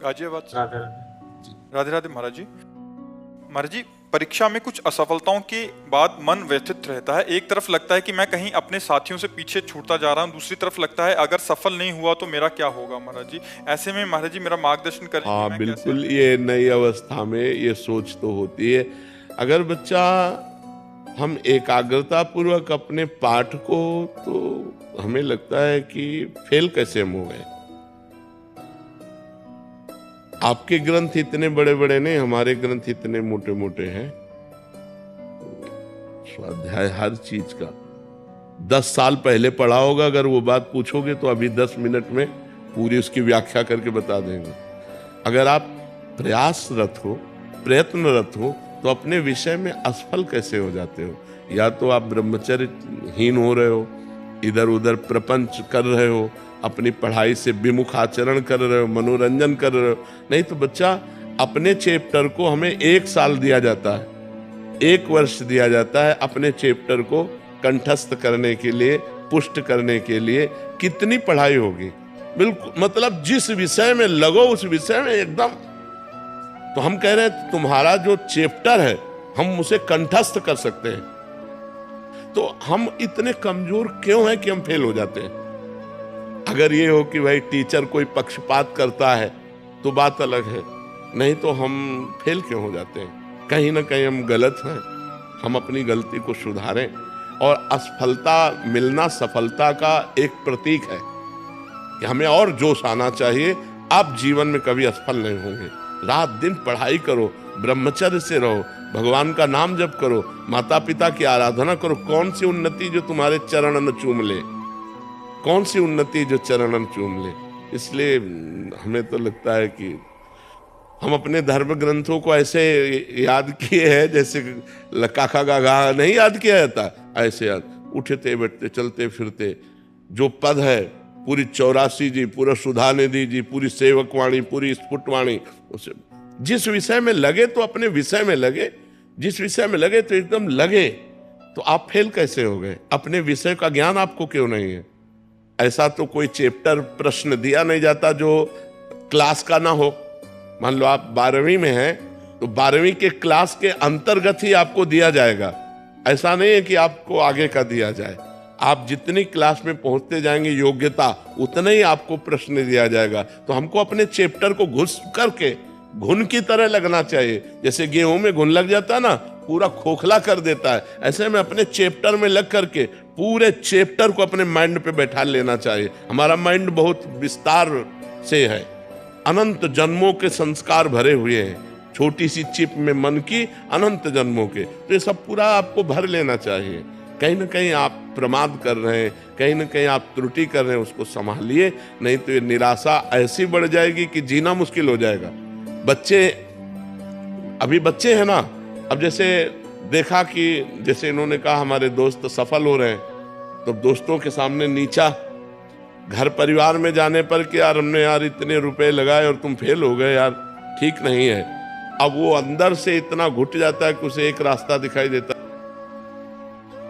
गाजियाबाद से। राधे राधे। राधे राधे महाराज जी। महाराज जी, परीक्षा में कुछ असफलताओं के बाद मन व्यथित रहता है। एक तरफ लगता है कि मैं कहीं अपने साथियों से पीछे छूटता जा रहा हूँ, दूसरी तरफ लगता है अगर सफल नहीं हुआ तो मेरा क्या होगा। महाराज जी, ऐसे में महाराज जी मेरा मार्गदर्शन करें। हाँ बिल्कुल, ये नई अवस्था में ये सोच तो होती है। अगर बच्चा हम एकाग्रता पूर्वक अपने पाठ को, तो हमें लगता है कि फेल कैसे हम हो गए। आपके ग्रंथ इतने बड़े बड़े नहीं, हमारे ग्रंथ इतने मोटे मोटे हैं। स्वाध्याय हर चीज का 10 साल पहले पढ़ा होगा, अगर वो बात पूछोगे तो अभी 10 मिनट में पूरी उसकी व्याख्या करके बता देंगे। अगर आप प्रयासरत हो, प्रयत्नरत हो, तो अपने विषय में असफल कैसे हो जाते हो। या तो आप ब्रह्मचर्यहीन हो रहे हो, इधर उधर प्रपंच कर रहे हो, अपनी पढ़ाई से विमुख आचरण कर रहे हो, मनोरंजन कर रहे हो। नहीं तो बच्चा, अपने चैप्टर को हमें 1 साल दिया जाता है, 1 वर्ष दिया जाता है अपने चैप्टर को कंठस्थ करने के लिए, पुष्ट करने के लिए। कितनी पढ़ाई होगी। बिल्कुल, मतलब जिस विषय में लगो उस विषय में एकदम। तो हम कह रहे हैं तुम्हारा जो चैप्टर है हम उसे कंठस्थ कर सकते हैं। तो हम इतने कमजोर क्यों हैं कि हम फेल हो जाते हैं। अगर ये हो कि भाई टीचर कोई पक्षपात करता है तो बात अलग है, नहीं तो हम फेल क्यों हो जाते हैं। कहीं ना कहीं हम गलत हैं। हम अपनी गलती को सुधारें। और असफलता मिलना सफलता का एक प्रतीक है कि हमें और जोश आना चाहिए। आप जीवन में कभी असफल नहीं होंगे। रात दिन पढ़ाई करो, ब्रह्मचर्य से रहो, भगवान का नाम जप करो, माता पिता की आराधना करो। कौन सी उन्नति जो तुम्हारे चरणन चूम ले, कौन सी उन्नति जो चरणन चूम ले। इसलिए हमें तो लगता है कि हम अपने धर्म ग्रंथों को ऐसे याद किए हैं जैसे काका गागा नहीं याद किया जाता, ऐसे याद। उठते बैठते चलते फिरते जो पद है, पूरी 84 जी, पूरा सुधानिधि जी, पूरी सेवकवाणी, पूरी स्फुटवाणी, उसे जिस विषय में लगे तो अपने विषय में लगे। जिस विषय में लगे तो एकदम लगे। तो आप फेल कैसे हो गए। अपने विषय का ज्ञान आपको क्यों नहीं है। ऐसा तो कोई चैप्टर प्रश्न दिया नहीं जाता जो क्लास का ना हो। मान लो आप 12वीं में हैं तो 12वीं के क्लास के अंतर्गत ही आपको दिया जाएगा। ऐसा नहीं है कि आपको आगे का दिया जाए। आप जितनी क्लास में पहुंचते जाएंगे योग्यता, उतना ही आपको प्रश्न दिया जाएगा। तो हमको अपने चैप्टर को घुस करके घुन की तरह लगना चाहिए। जैसे गेहूं में घुन लग जाता है ना, पूरा खोखला कर देता है, ऐसे में अपने चैप्टर में लग करके पूरे चैप्टर को अपने माइंड पे बैठा लेना चाहिए। हमारा माइंड बहुत विस्तार से है, अनंत जन्मों के संस्कार भरे हुए हैं। छोटी सी चिप में मन की अनंत जन्मों के, तो ये सब पूरा आपको भर लेना चाहिए। कहीं ना कहीं आप प्रमाद कर रहे हैं, कहीं ना कहीं आप त्रुटि कर रहे हैं, उसको संभालिए। नहीं तो ये निराशा ऐसी बढ़ जाएगी कि जीना मुश्किल हो जाएगा। बच्चे, अभी बच्चे हैं ना, अब जैसे देखा कि जैसे इन्होंने कहा हमारे दोस्त सफल हो रहे हैं, तो दोस्तों के सामने नीचा, घर परिवार में जाने पर कि यार हमने यार इतने रुपए लगाए और तुम फेल हो गए, यार ठीक नहीं है। अब वो अंदर से इतना घुट जाता है कि उसे एक रास्ता दिखाई देता है।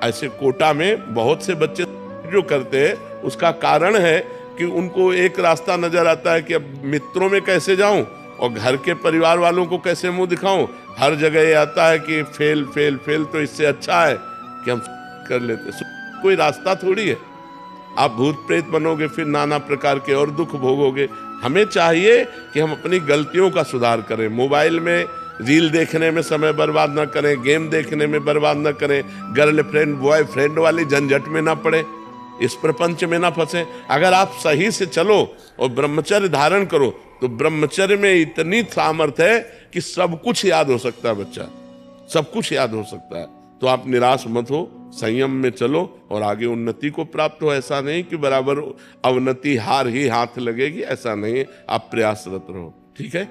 ऐसे कोटा में बहुत से बच्चे जो करते हैं, उसका कारण है कि उनको एक रास्ता नजर आता है कि अब मित्रों में कैसे जाऊं और घर के परिवार वालों को कैसे मुंह दिखाऊं। हर जगह ये आता है कि फेल फेल फेल, तो इससे अच्छा है कि हम कर लेते। कोई रास्ता थोड़ी है। आप भूत प्रेत बनोगे, फिर नाना प्रकार के और दुख भोगोगे। हमें चाहिए कि हम अपनी गलतियों का सुधार करें। मोबाइल में रील देखने में समय बर्बाद ना करें, गेम देखने में बर्बाद ना करें, गर्लफ्रेंड बॉयफ्रेंड वाली झंझट में ना पड़े, इस प्रपंच में ना फंसे। अगर आप सही से चलो और ब्रह्मचर्य धारण करो, तो ब्रह्मचर्य में इतनी सामर्थ्य है कि सब कुछ याद हो सकता है। बच्चा सब कुछ याद हो सकता है। तो आप निराश मत हो, संयम में चलो और आगे उन्नति को प्राप्त हो। ऐसा नहीं कि बराबर अवनति हार ही हाथ लगेगी, ऐसा नहीं है। आप प्रयासरत रहो। ठीक है।